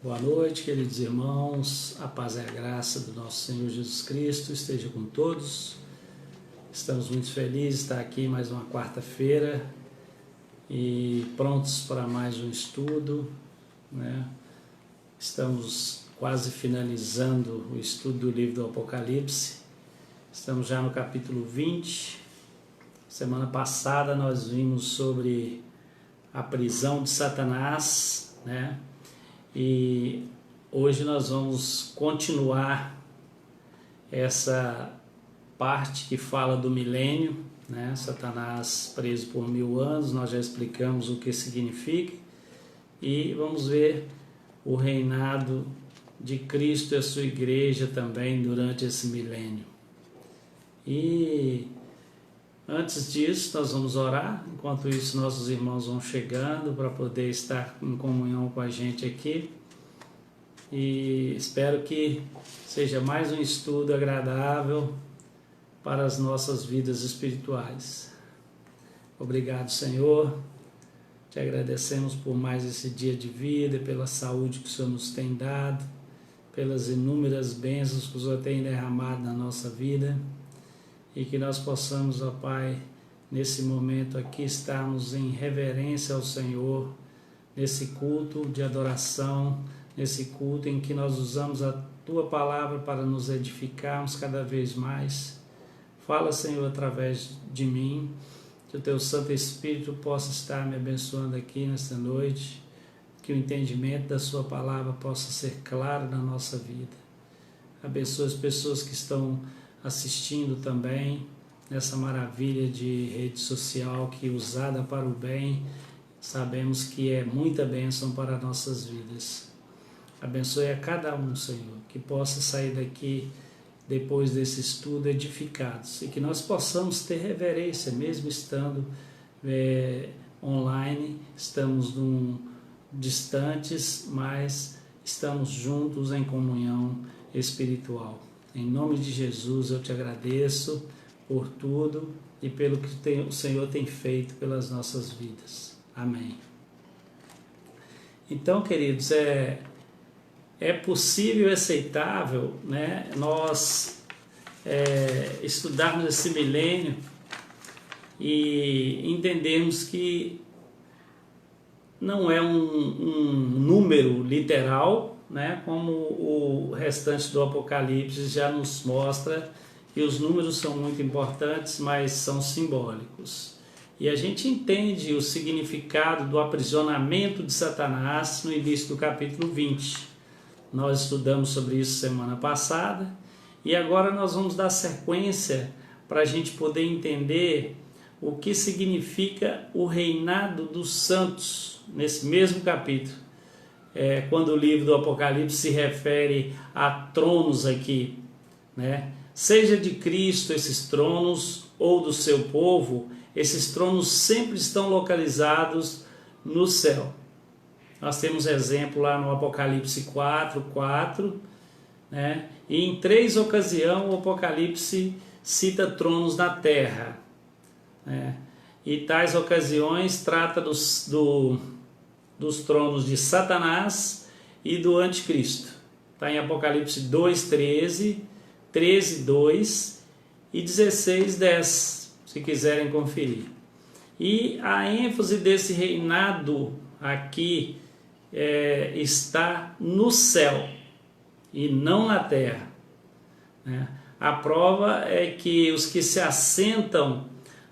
Boa noite, queridos irmãos, a paz e a graça do nosso Senhor Jesus Cristo esteja com todos. Estamos muito felizes de estar aqui mais uma quarta-feira e prontos para mais um estudo, né? Estamos quase finalizando o estudo do livro do Apocalipse, estamos já no capítulo 20. Semana passada nós vimos sobre a prisão de Satanás, né? E hoje nós vamos continuar essa parte que fala do milênio, né? Satanás preso por 1000 anos, nós já explicamos o que significa, e vamos ver o reinado de Cristo e a sua igreja também durante esse milênio. E antes disso, nós vamos orar. Enquanto isso, nossos irmãos vão chegando para poder estar em comunhão com a gente aqui. E espero que seja mais um estudo agradável para as nossas vidas espirituais. Obrigado, Senhor. Te agradecemos por mais esse dia de vida, pela saúde que o Senhor nos tem dado, pelas inúmeras bênçãos que o Senhor tem derramado na nossa vida. E que nós possamos, ó Pai, nesse momento aqui estarmos em reverência ao Senhor, nesse culto de adoração, nesse culto em que nós usamos a Tua Palavra para nos edificarmos cada vez mais. Fala, Senhor, através de mim, que o Teu Santo Espírito possa estar me abençoando aqui nesta noite, que o entendimento da Sua Palavra possa ser claro na nossa vida. Abençoa as pessoas que estão assistindo também nessa maravilha de rede social que, usada para o bem, sabemos que é muita bênção para nossas vidas. Abençoe a cada um, Senhor, que possa sair daqui depois desse estudo edificados e que nós possamos ter reverência, mesmo estando online, estamos distantes, mas estamos juntos em comunhão espiritual. Em nome de Jesus eu te agradeço por tudo e pelo que o Senhor tem feito pelas nossas vidas. Amém. Então, queridos, é possível e aceitável, né, nós estudarmos esse milênio e entendermos que não é um número literal, né, como o restante do Apocalipse já nos mostra que os números são muito importantes, mas são simbólicos. E a gente entende o significado do aprisionamento de Satanás no início do capítulo 20. Nós estudamos sobre isso semana passada e agora nós vamos dar sequência para a gente poder entender o que significa o reinado dos santos nesse mesmo capítulo. Quando o livro do Apocalipse se refere a tronos aqui, né? Seja de Cristo esses tronos ou do seu povo, esses tronos sempre estão localizados no céu. Nós temos exemplo lá no Apocalipse 4:4, né? E em 3 ocasiões o Apocalipse cita tronos na terra, né? E tais ocasiões trata dos tronos de Satanás e do Anticristo. Está em Apocalipse 2:13, 13:2 e 16:10, se quiserem conferir. E a ênfase desse reinado aqui está no céu e não na terra, né? A prova é que os que se assentam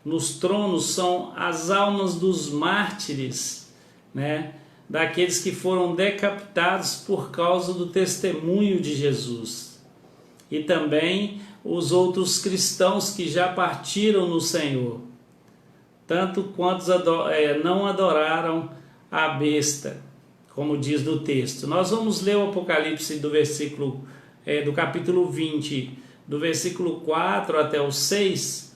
nos tronos são as almas dos mártires, né, daqueles que foram decapitados por causa do testemunho de Jesus, e também os outros cristãos que já partiram no Senhor, tanto quantos não adoraram a besta, como diz no texto. Nós vamos ler o Apocalipse do capítulo 20, do versículo 4 até o 6,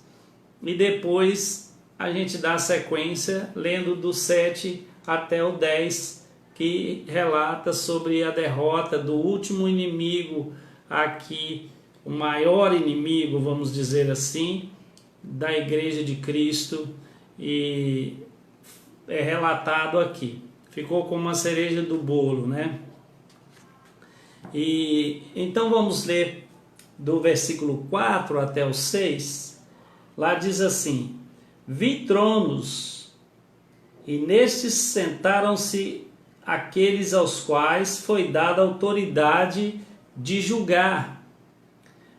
e depois a gente dá a sequência lendo do 7 até o 10, que relata sobre a derrota do último inimigo aqui, o maior inimigo, vamos dizer assim, da Igreja de Cristo, e é relatado aqui. Ficou como uma cereja do bolo, né? E então vamos ler do versículo 4 até o 6. Lá diz assim: vi tronos, e nestes sentaram-se aqueles aos quais foi dada autoridade de julgar.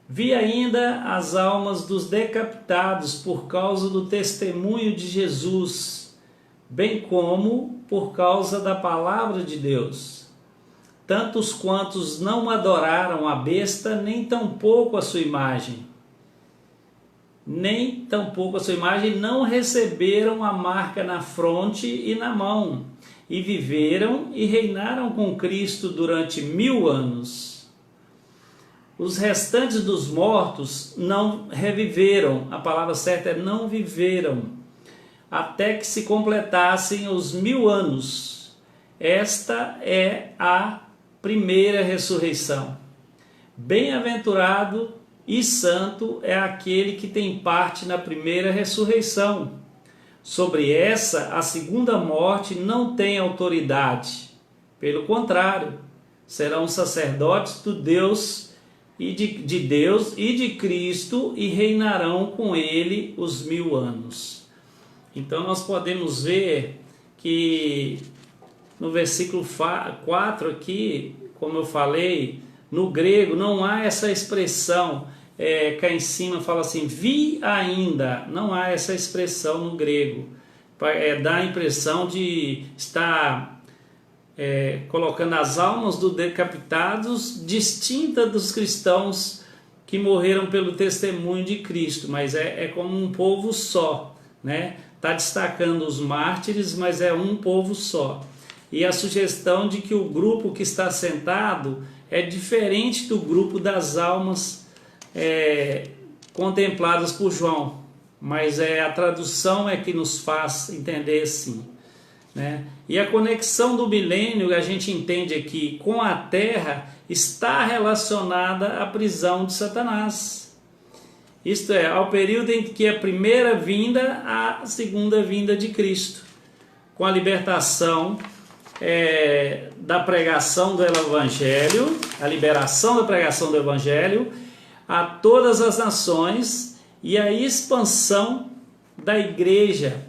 Vi ainda as almas dos decapitados por causa do testemunho de Jesus, bem como por causa da palavra de Deus. Tantos quantos não adoraram a besta, nem tampouco a sua imagem. Nem tampouco a sua imagem, não receberam a marca na fronte e na mão, e viveram e reinaram com Cristo durante 1000 anos. Os restantes dos mortos não reviveram, a palavra certa é não viveram, até que se completassem os 1000 anos. Esta é a primeira ressurreição. Bem-aventurado e santo é aquele que tem parte na primeira ressurreição. Sobre essa, a segunda morte não tem autoridade. Pelo contrário, serão sacerdotes do Deus de Deus e de Cristo e reinarão com ele os 1000 anos. Então nós podemos ver que no versículo 4 aqui, como eu falei, no grego não há essa expressão, cá em cima fala assim, vi ainda, não há essa expressão no grego, dá a impressão de estar colocando as almas dos decapitados distintas dos cristãos que morreram pelo testemunho de Cristo, mas é como um povo só, né? Está destacando os mártires, mas é um povo só. E a sugestão de que o grupo que está sentado é diferente do grupo das almas contempladas por João, mas a tradução é que nos faz entender assim, né? E a conexão do milênio, a gente entende aqui, com a terra, está relacionada à prisão de Satanás. Isto é, ao período em que a primeira vinda, a segunda vinda de Cristo, com a libertação da pregação do Evangelho, a liberação da pregação do Evangelho a todas as nações e a expansão da igreja,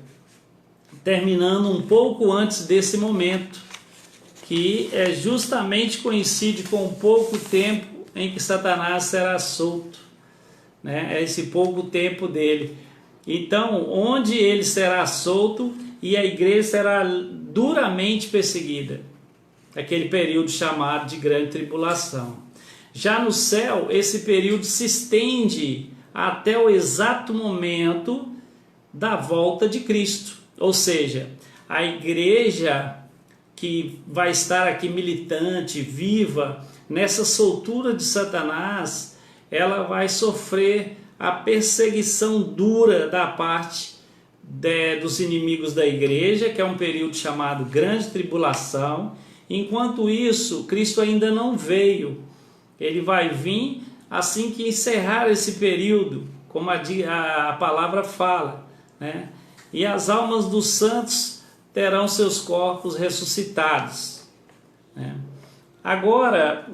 terminando um pouco antes desse momento, que justamente coincide com o pouco tempo em que Satanás será solto, né? É esse pouco tempo dele. Então, onde ele será solto e a igreja será duramente perseguida, aquele período chamado de grande tribulação. Já no céu, esse período se estende até o exato momento da volta de Cristo, ou seja, a igreja que vai estar aqui militante, viva, nessa soltura de Satanás, ela vai sofrer a perseguição dura da parte dos inimigos da igreja, que é um período chamado Grande Tribulação. Enquanto isso, Cristo ainda não veio. Ele vai vir assim que encerrar esse período, como a palavra fala, né? E as almas dos santos terão seus corpos ressuscitados, né? Agora,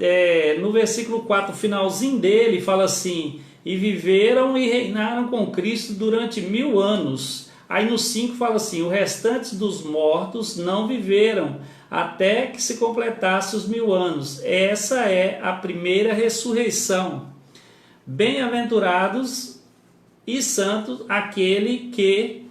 no versículo 4, finalzinho dele, fala assim, e viveram e reinaram com Cristo durante 1000 anos. Aí no 5 fala assim, o restante dos mortos não viveram, até que se completasse os 1000 anos. Essa é a primeira ressurreição. Bem-aventurados e santos aquele que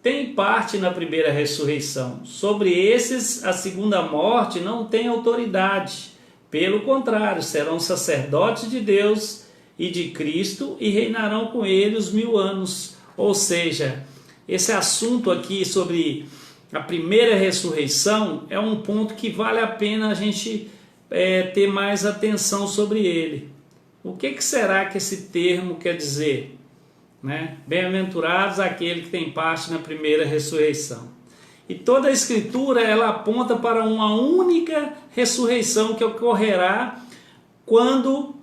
tem parte na primeira ressurreição. Sobre esses, a segunda morte não tem autoridade. Pelo contrário, serão sacerdotes de Deus e de Cristo e reinarão com ele os 1000 anos. Ou seja, esse assunto aqui sobre a primeira ressurreição é um ponto que vale a pena a gente ter mais atenção sobre ele. O que será que esse termo quer dizer, né? Bem-aventurados aquele que tem parte na primeira ressurreição. E toda a Escritura ela aponta para uma única ressurreição que ocorrerá quando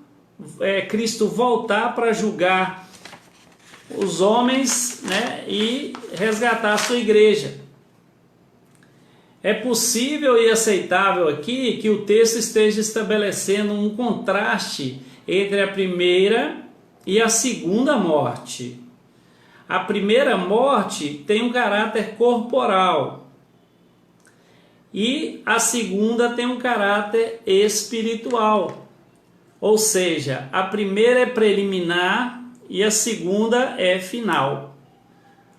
Cristo voltar para julgar os homens, né, e resgatar a sua igreja. É possível e aceitável aqui que o texto esteja estabelecendo um contraste entre a primeira e a segunda morte. A primeira morte tem um caráter corporal e a segunda tem um caráter espiritual. Ou seja, a primeira é preliminar e a segunda é final.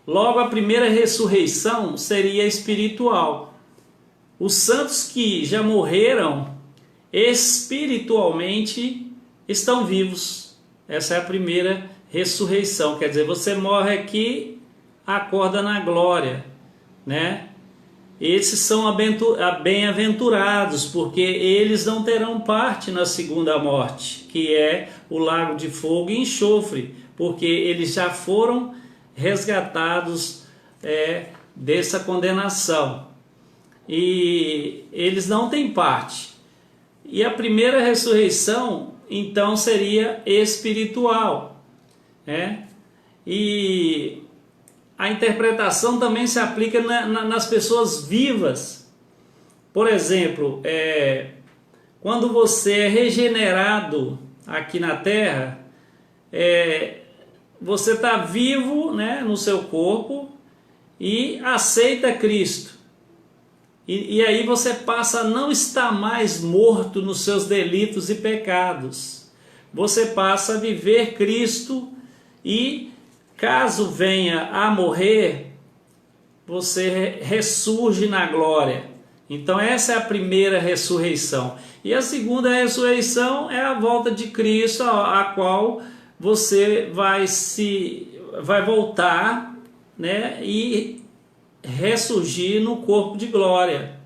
Logo, a primeira ressurreição seria espiritual. Os santos que já morreram espiritualmente estão vivos. Essa é a primeira ressurreição. Quer dizer, você morre aqui, acorda na glória, né? Esses são bem-aventurados, porque eles não terão parte na segunda morte, que é o lago de fogo e enxofre, porque eles já foram resgatados dessa condenação. E eles não têm parte. E a primeira ressurreição, então, seria espiritual, né? E a interpretação também se aplica nas pessoas vivas. Por exemplo, quando você é regenerado aqui na Terra, você está vivo, né, no seu corpo e aceita Cristo. E aí você passa a não estar mais morto nos seus delitos e pecados. Você passa a viver Cristo e, caso venha a morrer, você ressurge na glória. Então essa é a primeira ressurreição. E a segunda ressurreição é a volta de Cristo, a qual você vai voltar, né, e ressurgir no corpo de glória.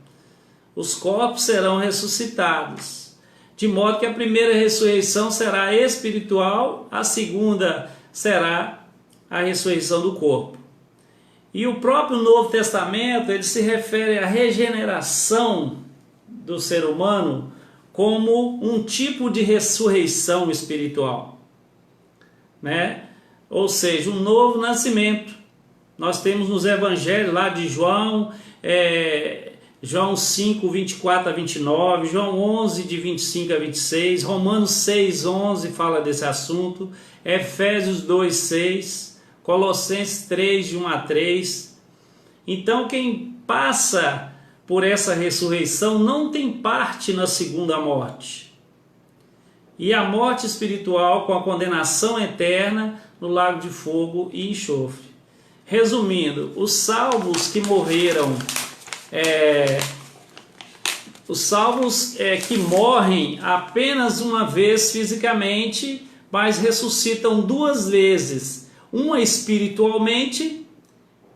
Os corpos serão ressuscitados, de modo que a primeira ressurreição será espiritual, a segunda será a ressurreição do corpo. E o próprio Novo Testamento, ele se refere à regeneração do ser humano como um tipo de ressurreição espiritual, né? Ou seja, um novo nascimento. Nós temos nos evangelhos lá de João, João 5, 24 a 29, João 11, de 25 a 26, Romanos 6, 11 fala desse assunto, Efésios 2, 6, Colossenses 3, de 1 a 3. Então quem passa por essa ressurreição não tem parte na segunda morte. E a morte espiritual com a condenação eterna no lago de fogo e enxofre. Resumindo, os salvos que morreram, que morrem apenas uma vez fisicamente, mas ressuscitam duas vezes, uma espiritualmente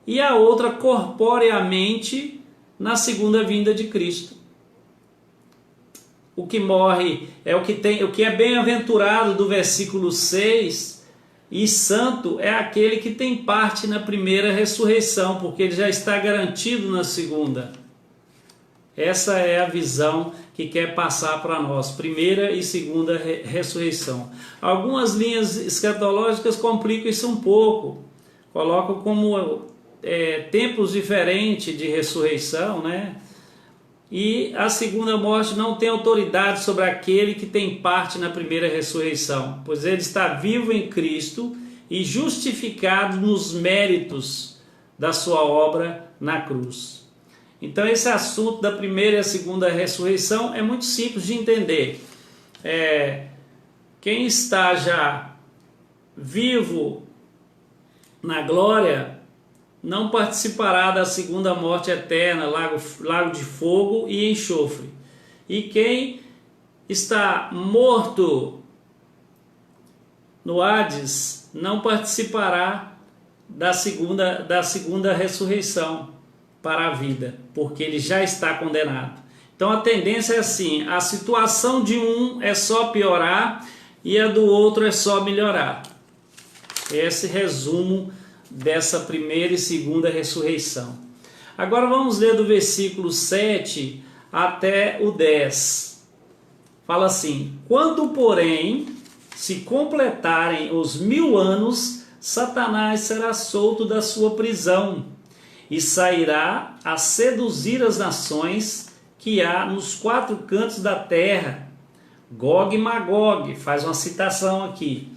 e a outra corporeamente na segunda vinda de Cristo. O que morre é o que é bem-aventurado do versículo 6, e santo é aquele que tem parte na primeira ressurreição, porque ele já está garantido na segunda. Essa é a visão que quer passar para nós, primeira e segunda ressurreição. Algumas linhas escatológicas complicam isso um pouco, colocam como tempos diferentes de ressurreição, né? E a segunda morte não tem autoridade sobre aquele que tem parte na primeira ressurreição, pois ele está vivo em Cristo e justificado nos méritos da sua obra na cruz. Então esse assunto da primeira e a segunda ressurreição é muito simples de entender. Quem está já vivo na glória não participará da segunda morte eterna, lago de fogo e enxofre. E quem está morto no Hades não participará da segunda ressurreição para a vida, porque ele já está condenado. Então a tendência é assim, a situação de um é só piorar e a do outro é só melhorar. Esse resumo dessa primeira e segunda ressurreição. Agora vamos ler do versículo 7 até o 10. Fala assim: quando, porém, se completarem os 1000 anos, Satanás será solto da sua prisão e sairá a seduzir as nações que há nos quatro cantos da terra. Gog e Magog, faz uma citação aqui,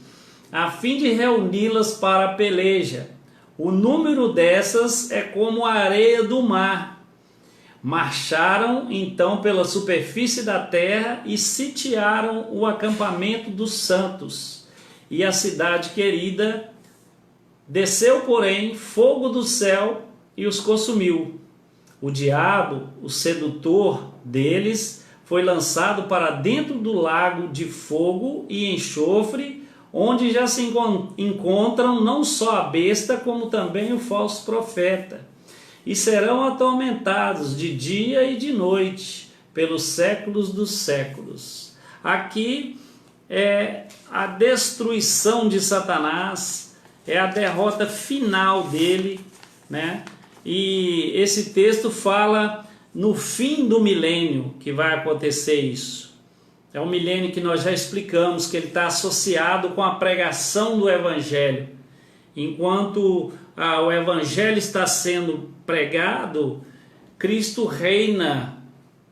a fim de reuni-las para a peleja. O número dessas é como a areia do mar. Marcharam então pela superfície da terra e sitiaram o acampamento dos santos e a cidade querida. Desceu, porém, fogo do céu e os consumiu. O diabo, o sedutor deles, foi lançado para dentro do lago de fogo e enxofre, onde já se encontram não só a besta, como também o falso profeta. E serão atormentados de dia e de noite, pelos séculos dos séculos. Aqui é a destruição de Satanás, é a derrota final dele, né? E esse texto fala no fim do milênio que vai acontecer isso. É um milênio que nós já explicamos, que ele está associado com a pregação do Evangelho. Enquanto o Evangelho está sendo pregado, Cristo reina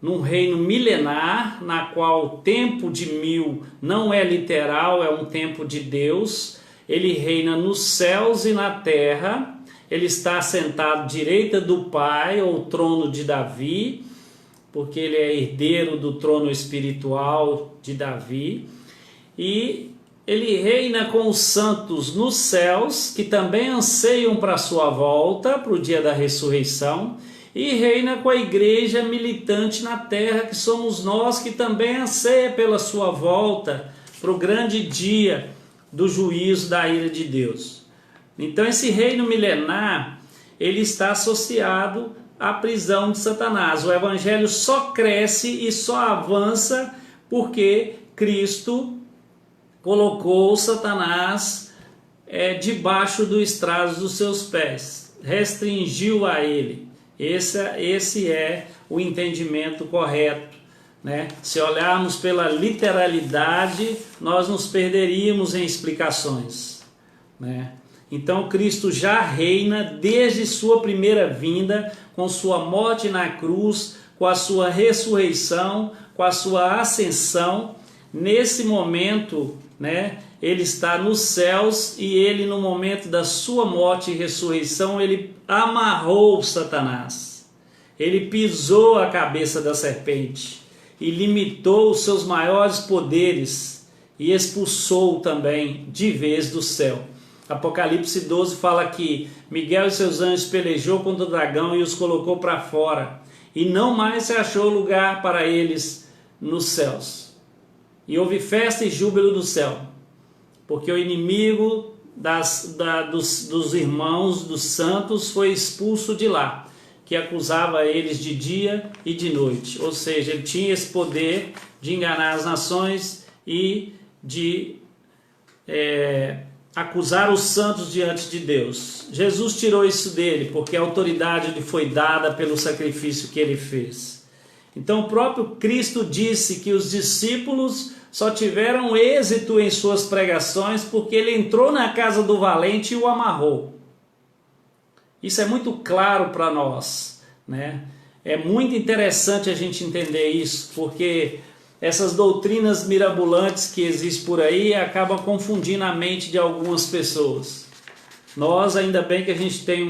num reino milenar, na qual o tempo de 1000 não é literal, é um tempo de Deus. Ele reina nos céus e na terra. Ele está sentado à direita do Pai, ou trono de Davi, porque ele é herdeiro do trono espiritual de Davi. E ele reina com os santos nos céus, que também anseiam para a sua volta, para o dia da ressurreição, e reina com a igreja militante na terra, que somos nós, que também anseia pela sua volta, para o grande dia do juízo da ira de Deus. Então esse reino milenar, ele está associado à prisão de Satanás. O evangelho só cresce e só avança porque Cristo colocou Satanás debaixo do estrados dos seus pés, restringiu a ele. Esse é o entendimento correto, né? Se olharmos pela literalidade, nós nos perderíamos em explicações, né? Então Cristo já reina desde sua primeira vinda, com sua morte na cruz, com a sua ressurreição, com a sua ascensão. Nesse momento, né, ele está nos céus, e ele, no momento da sua morte e ressurreição, ele amarrou Satanás. Ele pisou a cabeça da serpente e limitou os seus maiores poderes e expulsou também de vez do céu. Apocalipse 12 fala que Miguel e seus anjos pelejou contra o dragão e os colocou para fora, e não mais se achou lugar para eles nos céus. E houve festa e júbilo do céu, porque o inimigo dos irmãos, dos santos, foi expulso de lá, que acusava eles de dia e de noite. Ou seja, ele tinha esse poder de enganar as nações e de acusar os santos diante de Deus. Jesus tirou isso dele, porque a autoridade lhe foi dada pelo sacrifício que ele fez. Então o próprio Cristo disse que os discípulos só tiveram êxito em suas pregações porque ele entrou na casa do valente e o amarrou. Isso é muito claro para nós, né? É muito interessante a gente entender isso, porque essas doutrinas mirabolantes que existem por aí acabam confundindo a mente de algumas pessoas. Nós, ainda bem que a gente tem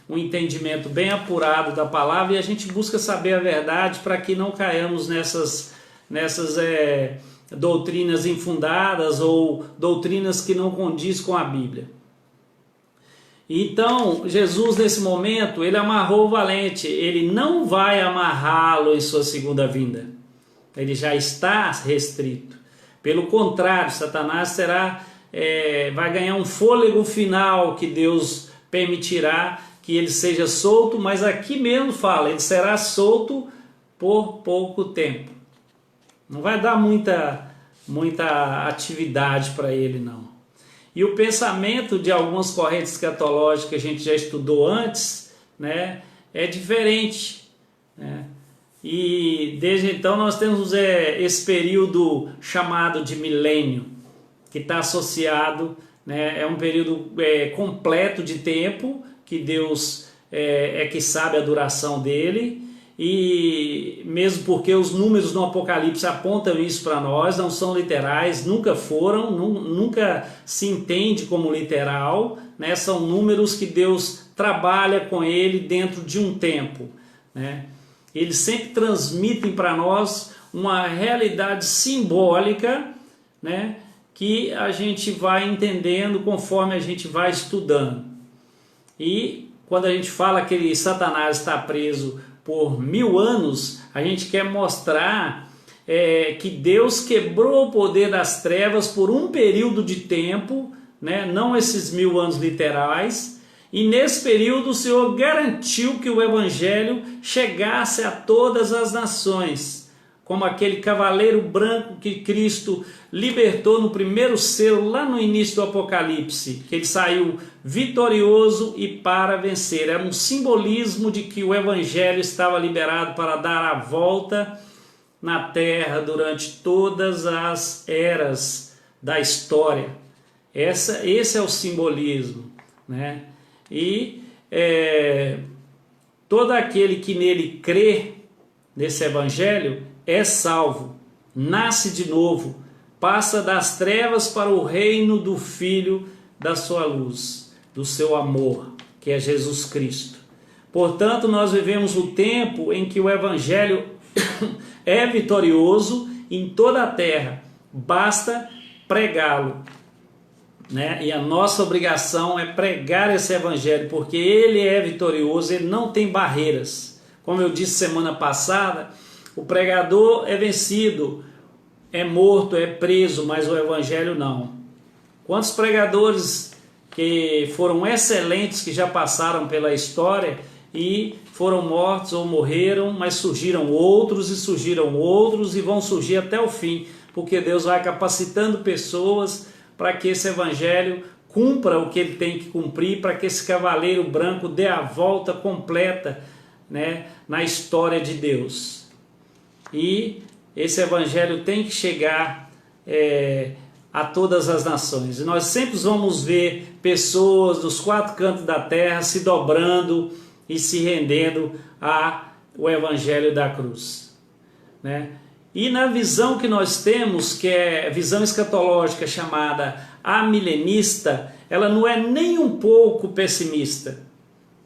um entendimento bem apurado da palavra, e a gente busca saber a verdade para que não caiamos nessas doutrinas infundadas ou doutrinas que não condiz com a Bíblia. Então, Jesus, nesse momento, ele amarrou o valente. Ele não vai amarrá-lo em sua segunda vinda. Ele já está restrito. Pelo contrário, Satanás vai ganhar um fôlego final, que Deus permitirá que ele seja solto, mas aqui mesmo fala, ele será solto por pouco tempo. Não vai dar muita atividade para ele, não. E o pensamento de algumas correntes escatológicas que a gente já estudou antes, né, é diferente, né? E desde então nós temos esse período chamado de milênio, que está associado, né, é um período completo de tempo que Deus é que sabe a duração dele, e mesmo porque os números no Apocalipse apontam isso para nós, não são literais, nunca foram, nunca se entende como literal, né? São números que Deus trabalha com ele dentro de um tempo, né? Eles sempre transmitem para nós uma realidade simbólica, né? Que a gente vai entendendo conforme a gente vai estudando. E quando a gente fala que Satanás está preso por 1000 anos, a gente quer mostrar que Deus quebrou o poder das trevas por um período de tempo, né? Não esses 1000 anos literais, e nesse período o Senhor garantiu que o Evangelho chegasse a todas as nações, como aquele cavaleiro branco que Cristo libertou no primeiro selo, lá no início do Apocalipse, que ele saiu vitorioso e para vencer. Era um simbolismo de que o Evangelho estava liberado para dar a volta na terra durante todas as eras da história. Esse é o simbolismo, né? E todo aquele que nele crê, nesse Evangelho, é salvo, nasce de novo, passa das trevas para o reino do Filho da sua luz, do seu amor, que é Jesus Cristo. Portanto, nós vivemos o tempo em que o Evangelho é vitorioso em toda a terra, basta pregá-lo, né? E a nossa obrigação é pregar esse Evangelho, porque ele é vitorioso, ele não tem barreiras. Como eu disse semana passada, o pregador é vencido, é morto, é preso, mas o Evangelho não. Quantos pregadores que foram excelentes, que já passaram pela história e foram mortos ou morreram, mas surgiram outros e vão surgir até o fim, porque Deus vai capacitando pessoas para que esse Evangelho cumpra o que ele tem que cumprir, para que esse cavaleiro branco dê a volta completa, né, na história de Deus. E esse Evangelho tem que chegar a todas as nações. E nós sempre vamos ver pessoas dos 4 cantos da terra se dobrando e se rendendo ao Evangelho da cruz, né? E na visão que nós temos, que é a visão escatológica chamada amilenista, ela não é nem um pouco pessimista,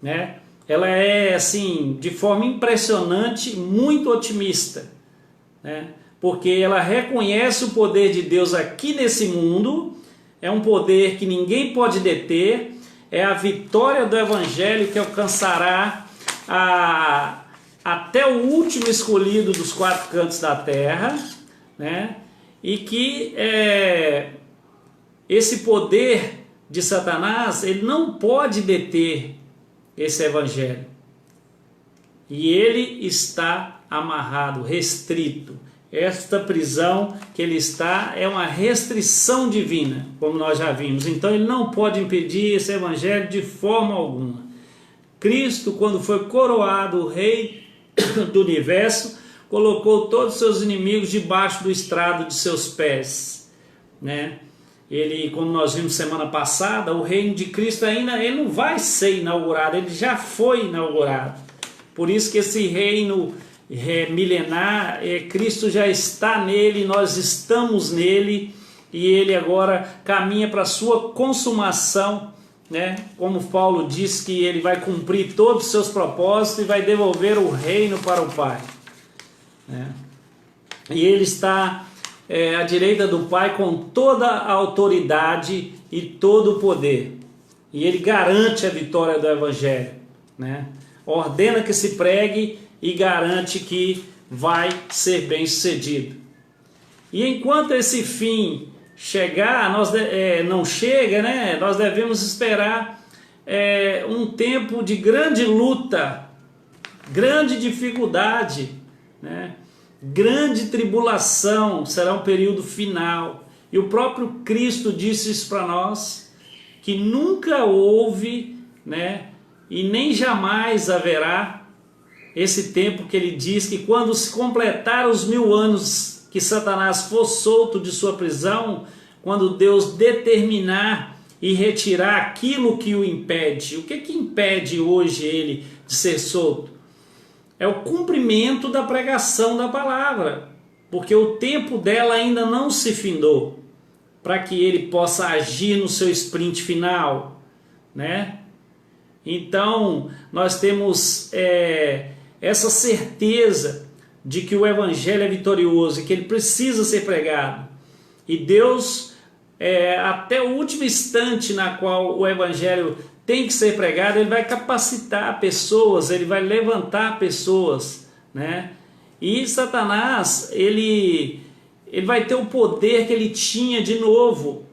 né? Ela é, assim, de forma impressionante, muito otimista, né? Porque ela reconhece o poder de Deus aqui nesse mundo, é um poder que ninguém pode deter, é a vitória do Evangelho que alcançará até o último escolhido dos 4 cantos da terra, né? E que esse poder de Satanás, ele não pode deter esse Evangelho. E ele está amarrado, restrito. Esta prisão que ele está é uma restrição divina, como nós já vimos. Então ele não pode impedir esse Evangelho de forma alguma. Cristo, quando foi coroado Rei do Universo, colocou todos os seus inimigos debaixo do estrado de seus pés, né? Ele, como nós vimos semana passada, o reino de Cristo ainda ele não vai ser inaugurado, ele já foi inaugurado. Por isso que esse reino milenar, Cristo já está nele, nós estamos nele, e ele agora caminha para a sua consumação, né? Como Paulo diz que ele vai cumprir todos os seus propósitos e vai devolver o reino para o Pai, né? E ele está à direita do Pai com toda a autoridade e todo o poder, e ele garante a vitória do Evangelho, né? Ordena que se pregue e garante que vai ser bem sucedido. E enquanto esse fim chegar, não chega, né? Nós devemos esperar um tempo de grande luta, grande dificuldade, né? Grande tribulação, será um período final. E o próprio Cristo disse isso para nós, que nunca houve, né? E nem jamais haverá esse tempo que ele diz que quando se completar os 1000 anos que Satanás for solto de sua prisão, quando Deus determinar e retirar aquilo que o impede. O que impede hoje ele de ser solto? É o cumprimento da pregação da palavra, porque o tempo dela ainda não se findou, para que ele possa agir no seu sprint final, né? Então, nós temos essa certeza de que o evangelho é vitorioso e que ele precisa ser pregado. E Deus, até o último instante na qual o evangelho tem que ser pregado, ele vai capacitar pessoas, ele vai levantar pessoas, né? E Satanás, ele vai ter o poder que ele tinha de novo,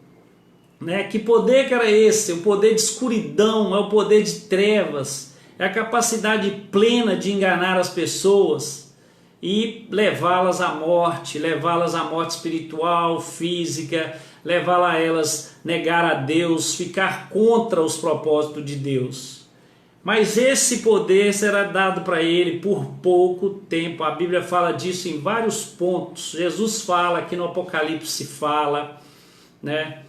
né? Que poder que era esse? O poder de escuridão, é o poder de trevas, é a capacidade plena de enganar as pessoas e levá-las à morte espiritual, física, levá-las a elas negar a Deus, ficar contra os propósitos de Deus. Mas esse poder será dado para ele por pouco tempo. A Bíblia fala disso em vários pontos. Jesus fala, aqui no Apocalipse fala, né?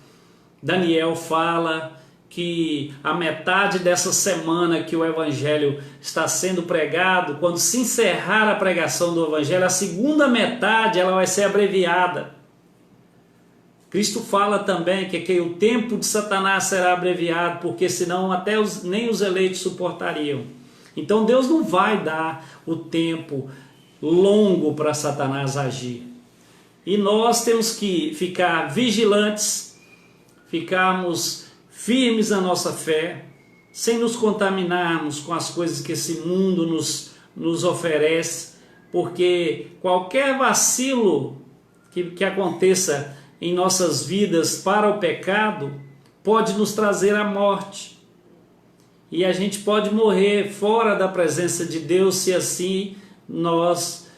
Daniel fala que a metade dessa semana que o evangelho está sendo pregado, quando se encerrar a pregação do evangelho, a segunda metade ela vai ser abreviada. Cristo fala também que o tempo de Satanás será abreviado, porque senão até nem os eleitos suportariam. Então Deus não vai dar o tempo longo para Satanás agir. E nós temos que ficar vigilantes, ficarmos firmes na nossa fé, sem nos contaminarmos com as coisas que esse mundo nos oferece, porque qualquer vacilo que aconteça em nossas vidas para o pecado pode nos trazer a morte. E a gente pode morrer fora da presença de Deus se assim nós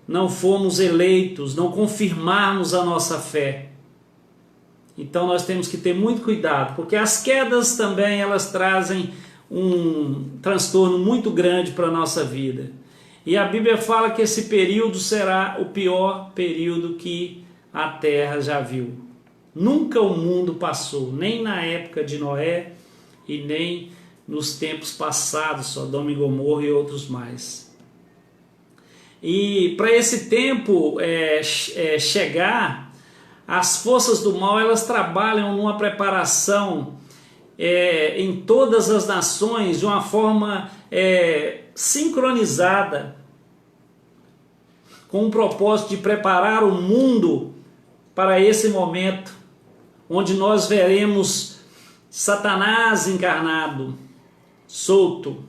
não formos eleitos, não confirmarmos a nossa fé. Então nós temos que ter muito cuidado, porque as quedas também elas trazem um transtorno muito grande para a nossa vida. E a Bíblia fala que esse período será o pior período que a terra já viu. Nunca o mundo passou, nem na época de Noé e nem nos tempos passados, Sodoma e Gomorra e outros mais. E para esse tempo chegar, as forças do mal elas trabalham numa preparação em todas as nações de uma forma sincronizada, com o propósito de preparar o mundo para esse momento, onde nós veremos Satanás encarnado, solto.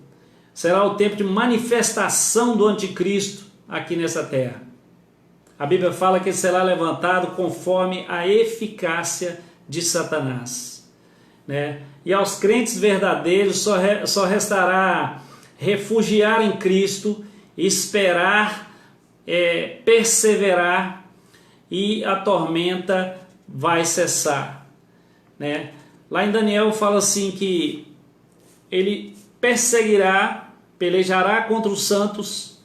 Será o tempo de manifestação do anticristo aqui nessa terra. A Bíblia fala que ele será levantado conforme a eficácia de Satanás, né? E aos crentes verdadeiros só restará refugiar em Cristo, esperar, perseverar, e a tormenta vai cessar, né? Lá em Daniel fala assim que ele perseguirá, pelejará contra os santos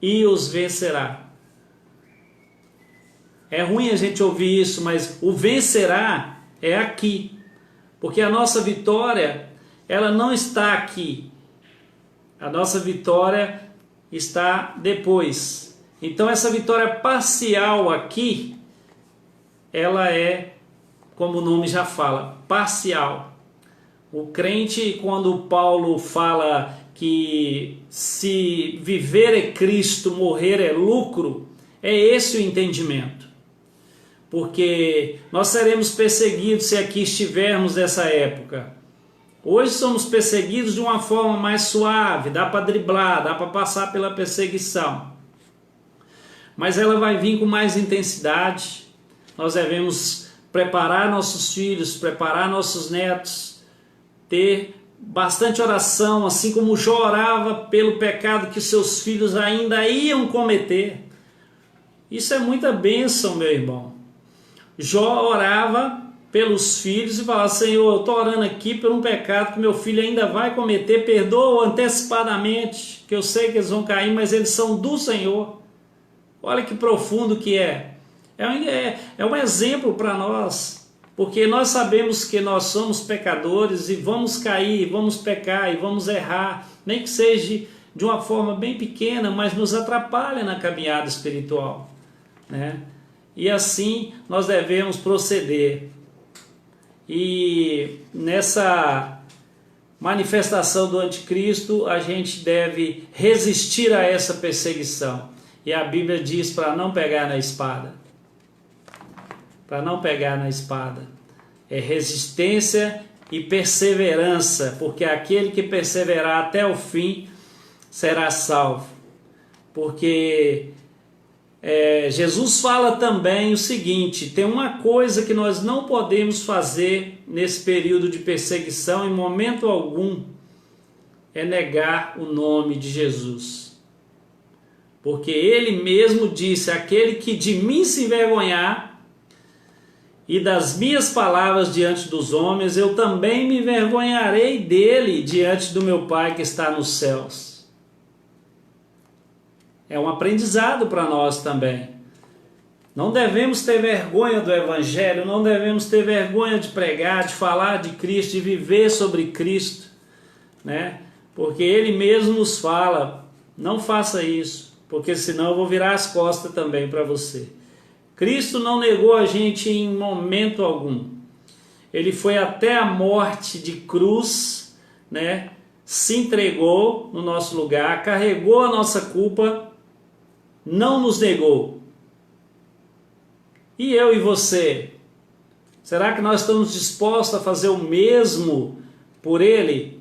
e os vencerá. É ruim a gente ouvir isso, mas o vencerá é aqui, porque a nossa vitória ela não está aqui, a nossa vitória está depois. Então essa vitória parcial aqui, ela é, como o nome já fala, parcial. O crente, quando Paulo fala que se viver é Cristo, morrer é lucro, é esse o entendimento. Porque nós seremos perseguidos se aqui estivermos nessa época. Hoje somos perseguidos de uma forma mais suave, dá para driblar, dá para passar pela perseguição. Mas ela vai vir com mais intensidade. Nós devemos preparar nossos filhos, preparar nossos netos, ter bastante oração, assim como Jó orava pelo pecado que seus filhos ainda iam cometer. Isso é muita bênção, meu irmão. Jó orava pelos filhos e falava: Senhor, eu estou orando aqui por um pecado que meu filho ainda vai cometer, perdoa antecipadamente, que eu sei que eles vão cair, mas eles são do Senhor. Olha que profundo que é. É um exemplo para nós, porque nós sabemos que nós somos pecadores e vamos cair, vamos pecar e vamos errar, nem que seja de uma forma bem pequena, mas nos atrapalha na caminhada espiritual, né? E assim nós devemos proceder. E nessa manifestação do anticristo, a gente deve resistir a essa perseguição. E a Bíblia diz para não pegar na espada. Para não pegar na espada. É resistência e perseverança, porque aquele que perseverar até o fim será salvo. Porque Jesus fala também o seguinte: tem uma coisa que nós não podemos fazer nesse período de perseguição em momento algum, é negar o nome de Jesus. Porque ele mesmo disse: aquele que de mim se envergonhar e das minhas palavras diante dos homens, eu também me envergonharei dele diante do meu Pai que está nos céus. É um aprendizado para nós também. Não devemos ter vergonha do Evangelho, não devemos ter vergonha de pregar, de falar de Cristo, de viver sobre Cristo, né? Porque Ele mesmo nos fala: não faça isso, porque senão eu vou virar as costas também para você. Cristo não negou a gente em momento algum. Ele foi até a morte de cruz, né? Se entregou no nosso lugar, carregou a nossa culpa, não nos negou. E eu e você? Será que nós estamos dispostos a fazer o mesmo por Ele,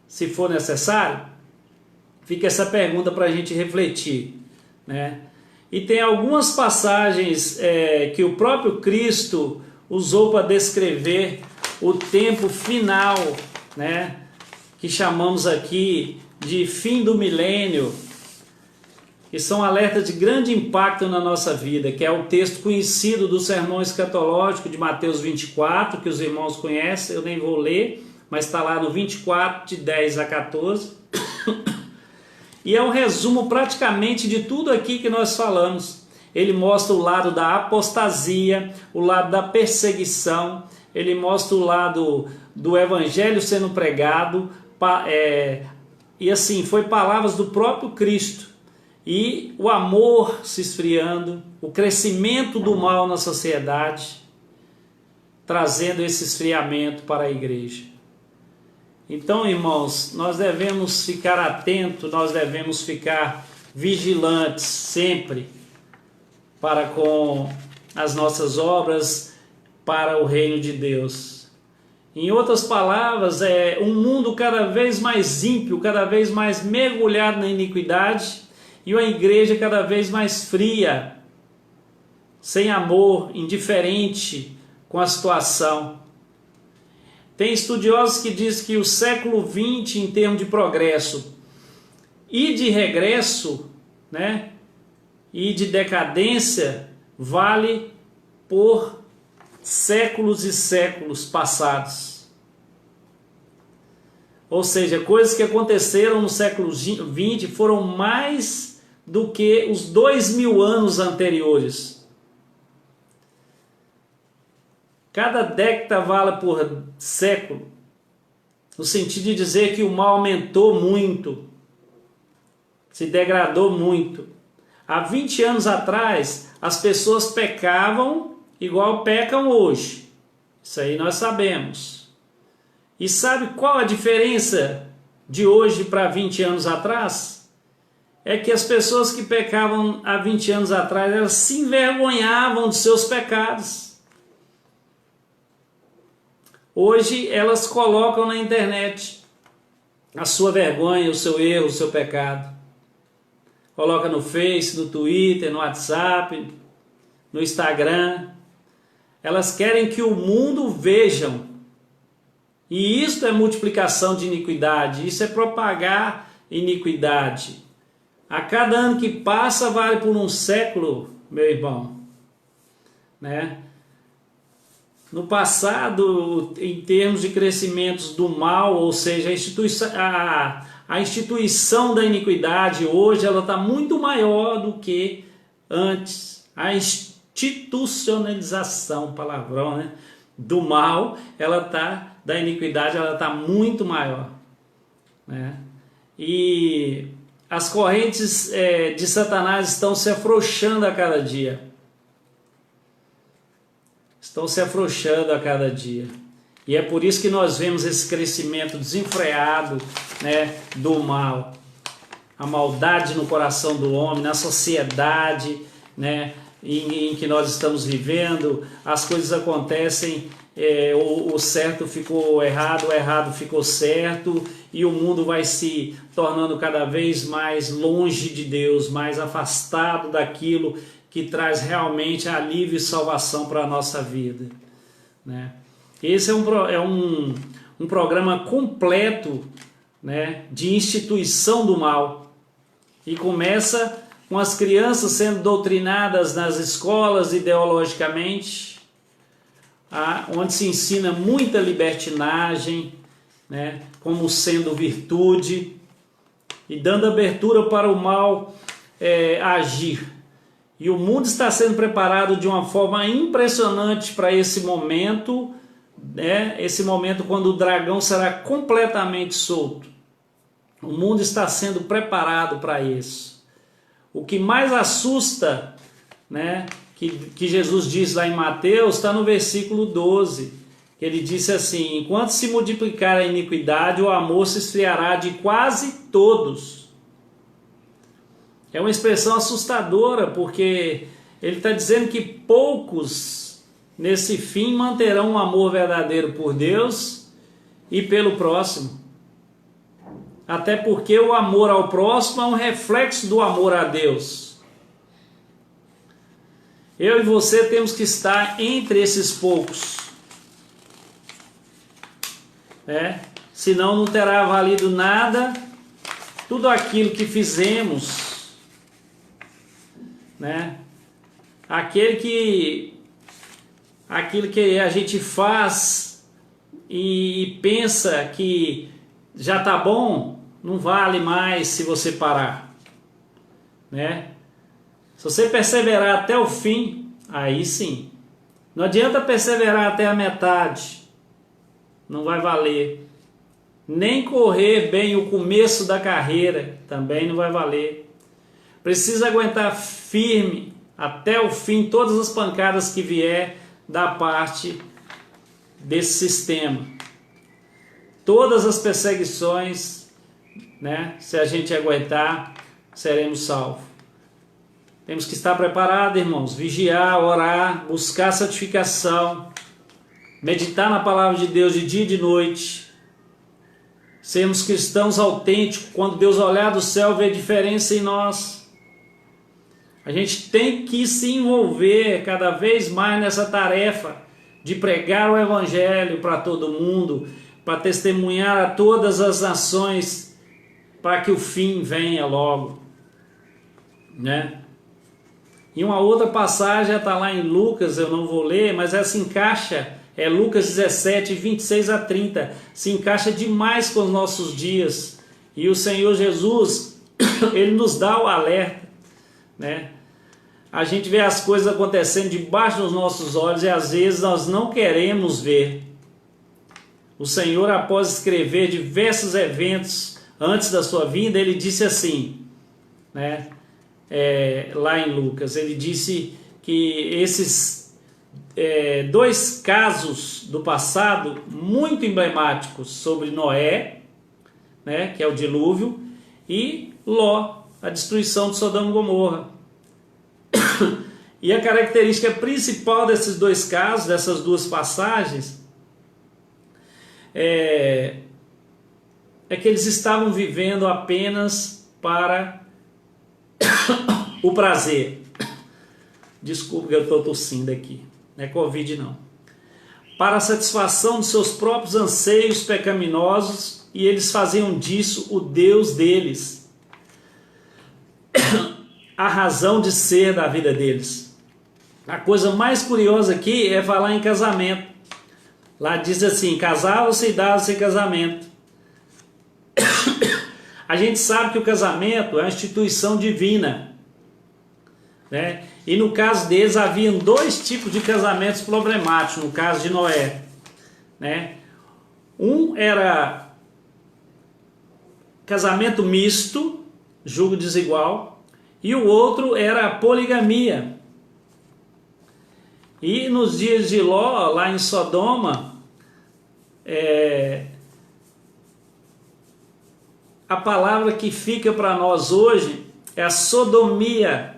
se for necessário? Fica essa pergunta para a gente refletir, né? E tem algumas passagens que o próprio Cristo usou para descrever o tempo final, né? Que chamamos aqui de fim do milênio, que são alertas de grande impacto na nossa vida, que é o texto conhecido do sermão escatológico de Mateus 24, que os irmãos conhecem, eu nem vou ler, mas está lá no 24, de 10 a 14. E é um resumo praticamente de tudo aqui que nós falamos. Ele mostra o lado da apostasia, o lado da perseguição, ele mostra o lado do evangelho sendo pregado, e assim, foi palavras do próprio Cristo. E o amor se esfriando, o crescimento do mal na sociedade, trazendo esse esfriamento para a igreja. Então, irmãos, nós devemos ficar atentos, nós devemos ficar vigilantes sempre para com as nossas obras para o reino de Deus. Em outras palavras, é um mundo cada vez mais ímpio, cada vez mais mergulhado na iniquidade, e uma igreja cada vez mais fria, sem amor, indiferente com a situação. Tem estudiosos que dizem que o século XX, em termos de progresso e de regresso, né, e de decadência, vale por séculos e séculos passados. Ou seja, coisas que aconteceram no século XX foram mais do que os 2000 anos anteriores. Cada década vale por século, no sentido de dizer que o mal aumentou muito, se degradou muito. Há 20 anos atrás, as pessoas pecavam igual pecam hoje. Isso aí nós sabemos. E sabe qual a diferença de hoje para 20 anos atrás? É que as pessoas que pecavam há 20 anos atrás, elas se envergonhavam dos seus pecados. Hoje elas colocam na internet a sua vergonha, o seu erro, o seu pecado. Coloca no Face, no Twitter, no WhatsApp, no Instagram. Elas querem que o mundo vejam. E isso é multiplicação de iniquidade, isso é propagar iniquidade. A cada ano que passa vale por um século, meu irmão, né? No passado, em termos de crescimentos do mal, ou seja, a instituição da iniquidade hoje ela está muito maior do que antes. A institucionalização, palavrão, né, do mal, da iniquidade, ela está muito maior, né? E as correntes de Satanás estão se afrouxando a cada dia. Estão se afrouxando a cada dia. E é por isso que nós vemos esse crescimento desenfreado, né, do mal. A maldade no coração do homem, na sociedade, né, em que nós estamos vivendo. As coisas acontecem, o certo ficou errado, o errado ficou certo, e o mundo vai se tornando cada vez mais longe de Deus, mais afastado daquilo que traz realmente alívio e salvação para a nossa vida, né? Esse é um programa completo, né, de instituição do mal, e começa com as crianças sendo doutrinadas nas escolas ideologicamente, onde se ensina muita libertinagem, né, como sendo virtude, e dando abertura para o mal agir. E o mundo está sendo preparado de uma forma impressionante para esse momento, né? Esse momento quando o dragão será completamente solto. O mundo está sendo preparado para isso. O que mais assusta, né, que Jesus diz lá em Mateus, está no versículo 12. Que ele disse assim: enquanto se multiplicar a iniquidade, o amor se esfriará de quase todos. É uma expressão assustadora, porque ele está dizendo que poucos nesse fim manterão um amor verdadeiro por Deus e pelo próximo. Até porque o amor ao próximo é um reflexo do amor a Deus. Eu e você temos que estar entre esses poucos, senão não terá valido nada tudo aquilo que fizemos, né? Aquilo que a gente faz e pensa que já tá bom, não vale mais se você parar, né? Se você perseverar até o fim, aí sim. Não adianta perseverar até a metade, não vai valer. Nem correr bem o começo da carreira, também não vai valer. Precisa aguentar firme até o fim todas as pancadas que vier da parte desse sistema. Todas as perseguições, né? Se a gente aguentar, seremos salvos. Temos que estar preparados, irmãos. Vigiar, orar, buscar santificação, meditar na palavra de Deus de dia e de noite. Sermos cristãos autênticos. Quando Deus olhar do céu, vê diferença em nós. A gente tem que se envolver cada vez mais nessa tarefa de pregar o Evangelho para todo mundo, para testemunhar a todas as nações, para que o fim venha logo, né? E uma outra passagem está lá em Lucas, eu não vou ler, mas ela se encaixa, Lucas 17, 26 a 30, se encaixa demais com os nossos dias. E o Senhor Jesus, Ele nos dá o alerta, né? A gente vê as coisas acontecendo debaixo dos nossos olhos e às vezes nós não queremos ver. O Senhor, após escrever diversos eventos antes da sua vinda, Ele disse assim, né? Lá em Lucas, Ele disse que esses dois casos do passado muito emblemáticos sobre Noé, né, que é o dilúvio, e Ló, a destruição de Sodoma e Gomorra. E a característica principal desses dois casos, dessas duas passagens, é que eles estavam vivendo apenas para o prazer. Desculpa que eu estou tossindo aqui, não é Covid não. Para a satisfação de seus próprios anseios pecaminosos, e eles faziam disso o Deus deles, a razão de ser da vida deles. A coisa mais curiosa aqui é falar em casamento. Lá diz assim: casavam-se e davam-se em casamento. A gente sabe que o casamento é uma instituição divina. né? E no caso deles haviam dois tipos de casamentos problemáticos, no caso de Noé, né? Um era casamento misto, julgo desigual, e o outro era a poligamia. E nos dias de Ló, lá em Sodoma, a palavra que fica para nós hoje é a sodomia,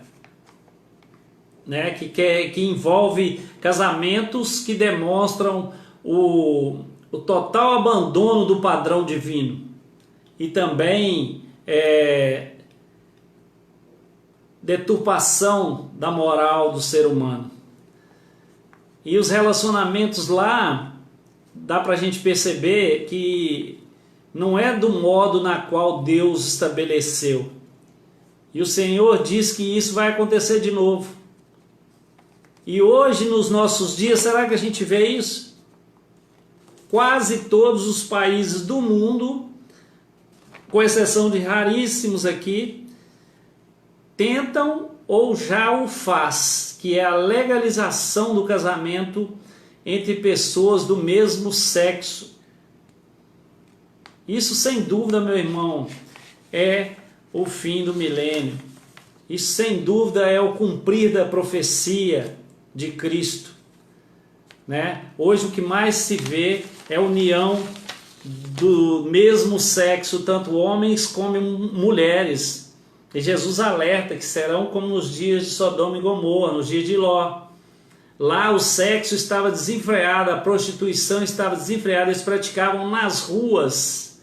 né? Que envolve casamentos que demonstram o total abandono do padrão divino e também deturpação da moral do ser humano. E os relacionamentos lá, dá para a gente perceber que não é do modo na qual Deus estabeleceu. E o Senhor diz que isso vai acontecer de novo. E hoje, nos nossos dias, será que a gente vê isso? Quase todos os países do mundo, com exceção de raríssimos aqui, tentam ou já o faz, que é a legalização do casamento entre pessoas do mesmo sexo. Isso, sem dúvida, meu irmão, é o fim do milênio. Isso, sem dúvida, é o cumprir da profecia de Cristo, né? Hoje o que mais se vê é a união do mesmo sexo, tanto homens como mulheres. E Jesus alerta que serão como nos dias de Sodoma e Gomorra, nos dias de Ló. Lá o sexo estava desenfreado, a prostituição estava desenfreada, eles praticavam nas ruas.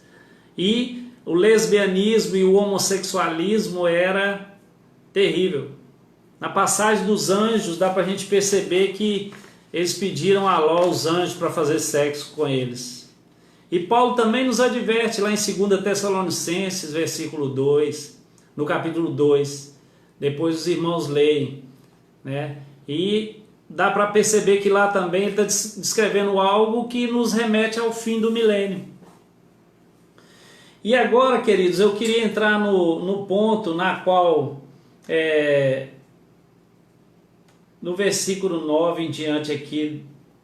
E o lesbianismo e o homossexualismo era terrível. Na passagem dos anjos dá para a gente perceber que eles pediram a Ló, os anjos, para fazer sexo com eles. E Paulo também nos adverte lá em 2 Tessalonicenses, versículo 2, no capítulo 2, depois os irmãos leem, né? E dá para perceber que lá também ele está descrevendo algo que nos remete ao fim do milênio. E agora, queridos, eu queria entrar no ponto na qual, no versículo 9 em diante aqui,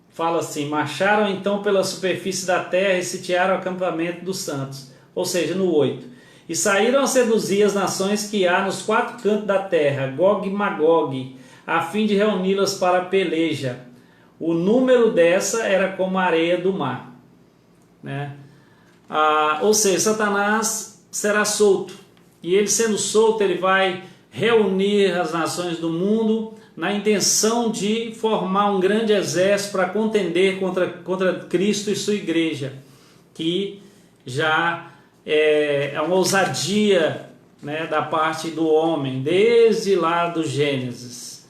fala assim: marcharam então pela superfície da terra e sitiaram o acampamento dos santos. Ou seja, no 8. E saíram a seduzir as nações que há nos quatro cantos da terra, Gog e Magog, a fim de reuni-las para a peleja. O número dessa era como a areia do mar, né? Ou seja, Satanás será solto. E ele sendo solto, ele vai reunir as nações do mundo na intenção de formar um grande exército para contender contra Cristo e sua igreja, que já é uma ousadia, né, da parte do homem, desde lá do Gênesis.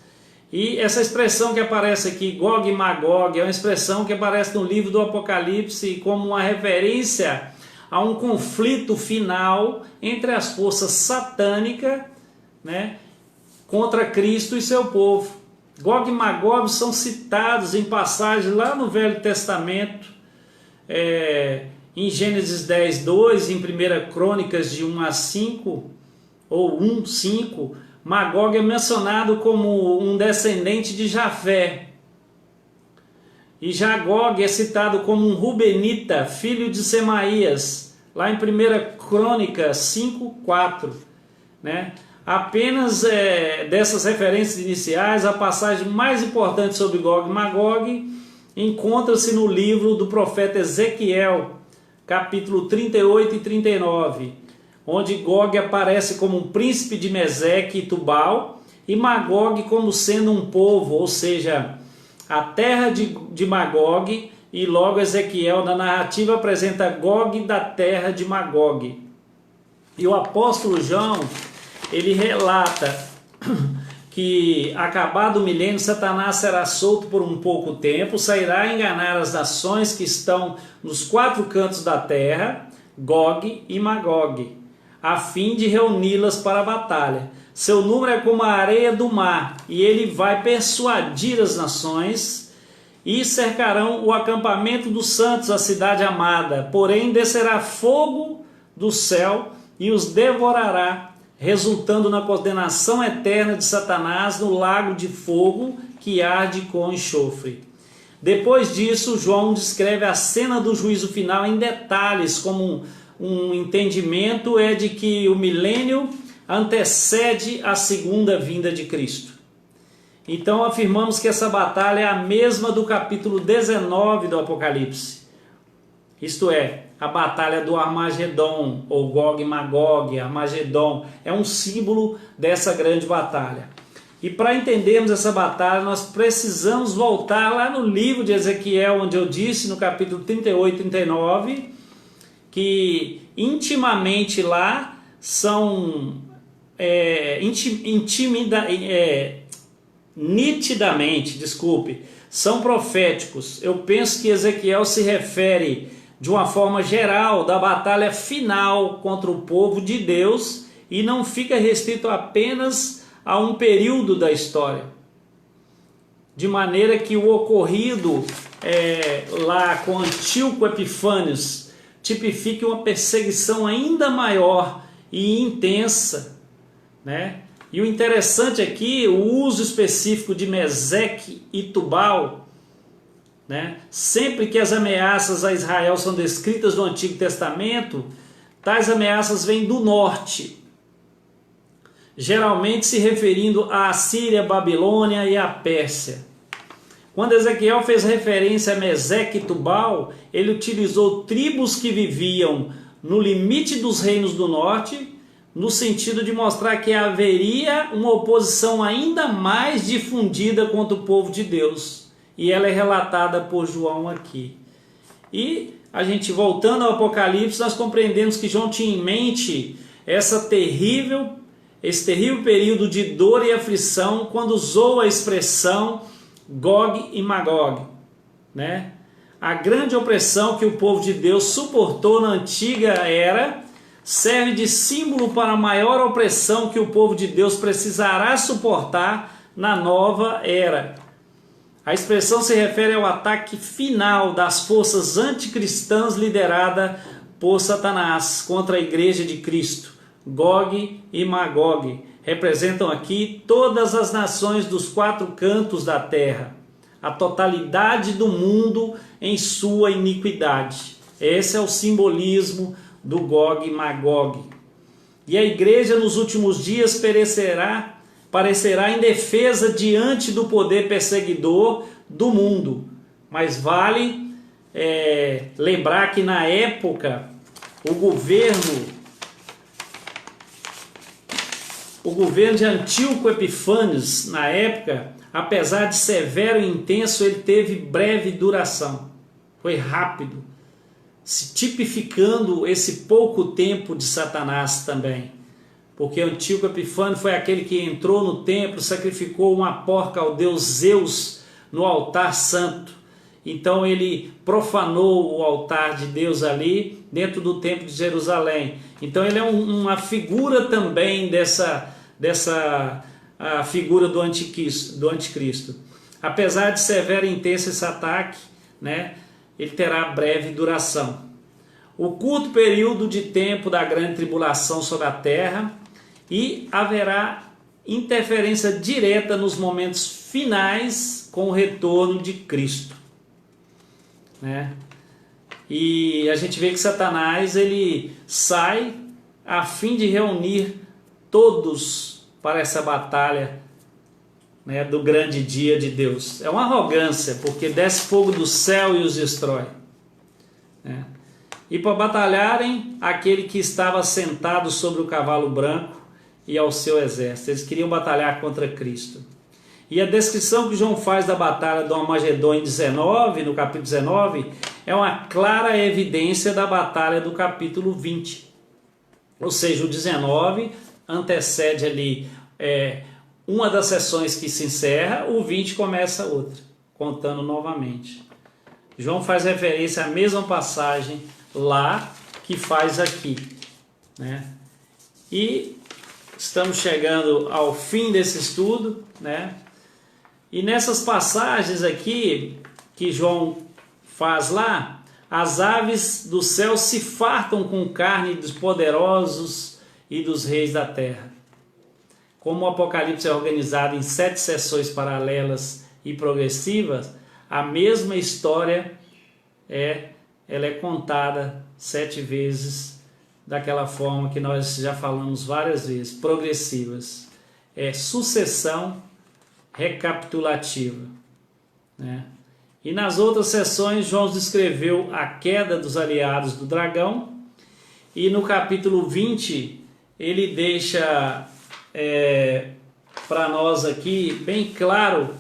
E essa expressão que aparece aqui, Gog e Magog, é uma expressão que aparece no livro do Apocalipse como uma referência a um conflito final entre as forças satânicas, né, contra Cristo e seu povo. Gog e Magog são citados em passagens lá no Velho Testamento, em Gênesis 10, 2, em 1 Crônicas de 1 a 5, ou 1, 5, Magog é mencionado como um descendente de Jafé. E Jagog é citado como um Rubenita, filho de Semaías, lá em 1 Crônicas 5, 4, né? Apenas dessas referências iniciais, a passagem mais importante sobre Gog e Magog encontra-se no livro do profeta Ezequiel, capítulo 38 e 39, onde Gog aparece como um príncipe de Meseque e Tubal, e Magog como sendo um povo, ou seja, a terra de Magog, e logo Ezequiel na narrativa apresenta Gog da terra de Magog. E o apóstolo João, ele relata que, acabado o milênio, Satanás será solto por um pouco tempo, sairá a enganar as nações que estão nos quatro cantos da terra, Gog e Magog, a fim de reuni-las para a batalha. Seu número é como a areia do mar, e ele vai persuadir as nações, e cercarão o acampamento dos santos, a cidade amada. Porém, descerá fogo do céu e os devorará, resultando na condenação eterna de Satanás no lago de fogo que arde com enxofre. Depois disso, João descreve a cena do juízo final em detalhes, como um entendimento é de que o milênio antecede a segunda vinda de Cristo. Então afirmamos que essa batalha é a mesma do capítulo 19 do Apocalipse. Isto é, a batalha do Armagedon, ou Gog e Magog, Armagedon, é um símbolo dessa grande batalha. E para entendermos essa batalha, nós precisamos voltar lá no livro de Ezequiel, onde eu disse, no capítulo 38 e 39, que intimamente lá são nitidamente, são proféticos. Eu penso que Ezequiel se refere de uma forma geral da batalha final contra o povo de Deus e não fica restrito apenas a um período da história. De maneira que o ocorrido lá com Antíoco Epifânios tipifique uma perseguição ainda maior e intensa, né? E o interessante aqui, o uso específico de Meseque e Tubal, né? Sempre que as ameaças a Israel são descritas no Antigo Testamento, tais ameaças vêm do norte, geralmente se referindo à Assíria, Babilônia e à Pérsia. Quando Ezequiel fez referência a Meseque e Tubal, ele utilizou tribos que viviam no limite dos reinos do norte, no sentido de mostrar que haveria uma oposição ainda mais difundida contra o povo de Deus. E ela é relatada por João aqui. E a gente voltando ao Apocalipse, nós compreendemos que João tinha em mente esse terrível período de dor e aflição quando usou a expressão Gog e Magog, né? A grande opressão que o povo de Deus suportou na antiga era serve de símbolo para a maior opressão que o povo de Deus precisará suportar na nova era. A expressão se refere ao ataque final das forças anticristãs liderada por Satanás contra a Igreja de Cristo. Gog e Magog representam aqui todas as nações dos quatro cantos da terra, a totalidade do mundo em sua iniquidade. Esse é o simbolismo do Gog e Magog. E a igreja nos últimos dias parecerá indefesa diante do poder perseguidor do mundo. Mas vale lembrar que na época o governo de Antíoco Epifânios, na época, apesar de severo e intenso, ele teve breve duração. Foi rápido, se tipificando esse pouco tempo de Satanás também. Porque Antíoco Epifânio foi aquele que entrou no templo, sacrificou uma porca ao deus Zeus no altar santo. Então ele profanou o altar de Deus ali dentro do templo de Jerusalém. Então ele é uma figura também dessa figura do anticristo. Apesar de severo e intenso esse ataque, né, ele terá breve duração. O curto período de tempo da grande tribulação sobre a terra, e haverá interferência direta nos momentos finais com o retorno de Cristo, né? E a gente vê que Satanás ele sai a fim de reunir todos para essa batalha, né, do grande dia de Deus. É uma arrogância, porque desce fogo do céu e os destrói, né? E para batalharem aquele que estava sentado sobre o cavalo branco e ao seu exército. Eles queriam batalhar contra Cristo. E a descrição que João faz da batalha do Armagedon em 19, no capítulo 19, é uma clara evidência da batalha do capítulo 20. Ou seja, o 19 antecede ali uma das sessões que se encerra, o 20 começa outra, contando novamente. João faz referência à mesma passagem lá que faz aqui, né? E estamos chegando ao fim desse estudo, né? E nessas passagens aqui que João faz lá, as aves do céu se fartam com carne dos poderosos e dos reis da terra. Como o Apocalipse é organizado em 7 sessões paralelas e progressivas, a mesma história ela é contada 7 vezes daquela forma que nós já falamos várias vezes, progressivas. É sucessão recapitulativa, né? E nas outras sessões, João descreveu a queda dos aliados do dragão, e no capítulo 20 ele deixa para nós aqui bem claro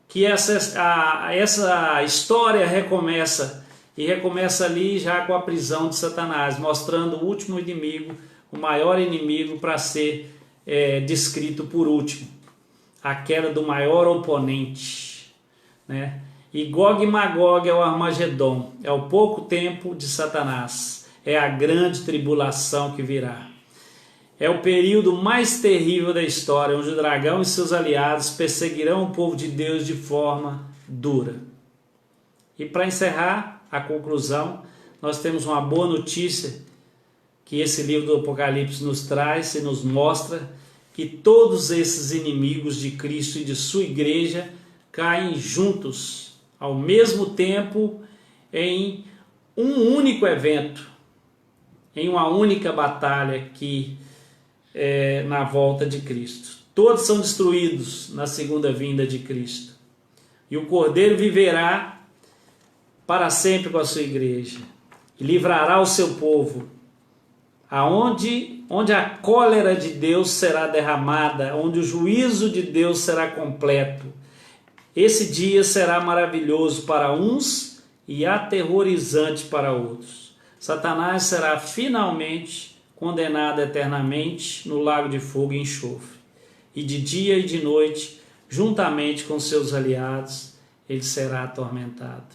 que essa história recomeça, e recomeça ali já com a prisão de Satanás, mostrando o último inimigo, o maior inimigo para ser descrito por último, a queda do maior oponente, né? E Gog e Magog é o Armagedon, é o pouco tempo de Satanás, é a grande tribulação que virá. É o período mais terrível da história, onde o dragão e seus aliados perseguirão o povo de Deus de forma dura. E para encerrar a conclusão, nós temos uma boa notícia que esse livro do Apocalipse nos traz e nos mostra, que todos esses inimigos de Cristo e de sua igreja caem juntos, ao mesmo tempo, em um único evento, em uma única batalha que é na volta de Cristo. Todos são destruídos na segunda vinda de Cristo. E o Cordeiro viverá para sempre com a sua igreja e livrará o seu povo, onde a cólera de Deus será derramada, onde o juízo de Deus será completo. Esse dia será maravilhoso para uns e aterrorizante para outros. Satanás será finalmente condenado eternamente no lago de fogo e enxofre. E de dia e de noite, juntamente com seus aliados, ele será atormentado.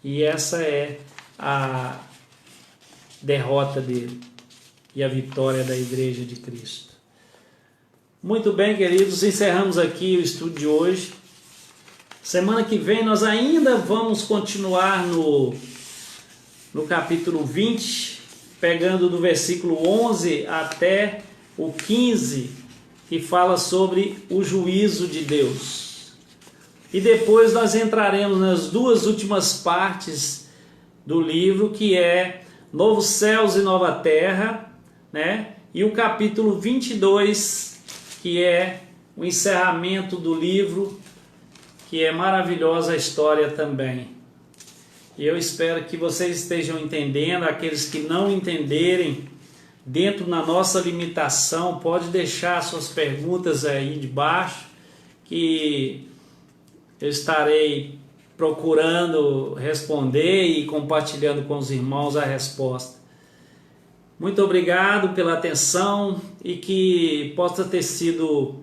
E essa é a derrota dele e a vitória da Igreja de Cristo. Muito bem, queridos, encerramos aqui o estudo de hoje. Semana que vem nós ainda vamos continuar no capítulo 20, pegando do versículo 11 até o 15, que fala sobre o juízo de Deus. E depois nós entraremos nas 2 últimas partes do livro, que é Novos Céus e Nova Terra, né? E o capítulo 22, que é o encerramento do livro, que é maravilhosa a história também. E eu espero que vocês estejam entendendo. Aqueles que não entenderem, dentro da nossa limitação, pode deixar suas perguntas aí debaixo, que eu estarei procurando responder e compartilhando com os irmãos a resposta. Muito obrigado pela atenção e que possa ter sido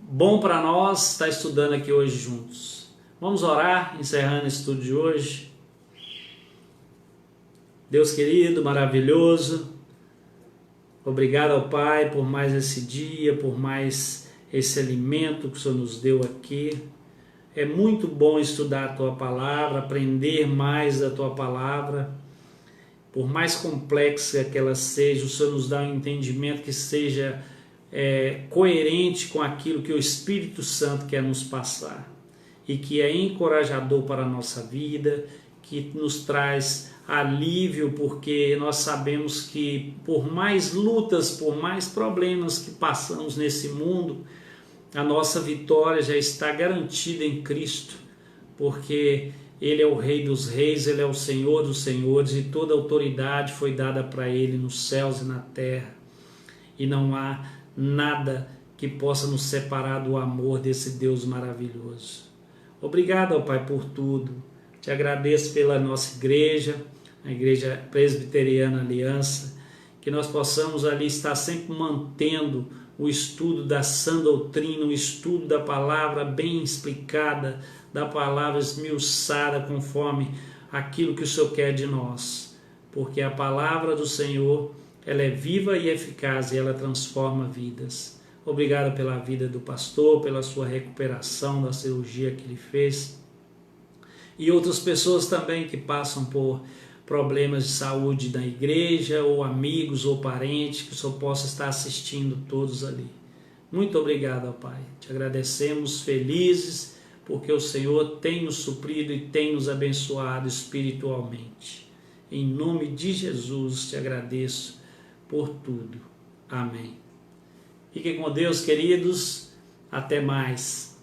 bom para nós estar estudando aqui hoje juntos. Vamos orar, encerrando o estudo de hoje. Deus querido, maravilhoso, obrigado ao Pai por mais esse dia, por mais esse alimento que o Senhor nos deu aqui. É muito bom estudar a Tua Palavra, aprender mais da Tua Palavra. Por mais complexa que ela seja, o Senhor nos dá um entendimento que seja coerente com aquilo que o Espírito Santo quer nos passar, e que é encorajador para a nossa vida, que nos traz alívio, porque nós sabemos que por mais lutas, por mais problemas que passamos nesse mundo, a nossa vitória já está garantida em Cristo, porque Ele é o Rei dos Reis, Ele é o Senhor dos Senhores, e toda autoridade foi dada para Ele nos céus e na terra. E não há nada que possa nos separar do amor desse Deus maravilhoso. Obrigado, ó Pai, por tudo. Te agradeço pela nossa igreja, a Igreja Presbiteriana Aliança, que nós possamos ali estar sempre mantendo o estudo da sã doutrina, o estudo da palavra bem explicada, da palavra esmiuçada conforme aquilo que o Senhor quer de nós, porque a palavra do Senhor, ela é viva e eficaz e ela transforma vidas. Obrigado pela vida do pastor, pela sua recuperação da cirurgia que ele fez, e outras pessoas também que passam por problemas de saúde na igreja, ou amigos ou parentes, que o Senhor possa estar assistindo todos ali. Muito obrigado, ó Pai. Te agradecemos, felizes, porque o Senhor tem nos suprido e tem nos abençoado espiritualmente. Em nome de Jesus, te agradeço por tudo. Amém. Fiquem com Deus, queridos. Até mais.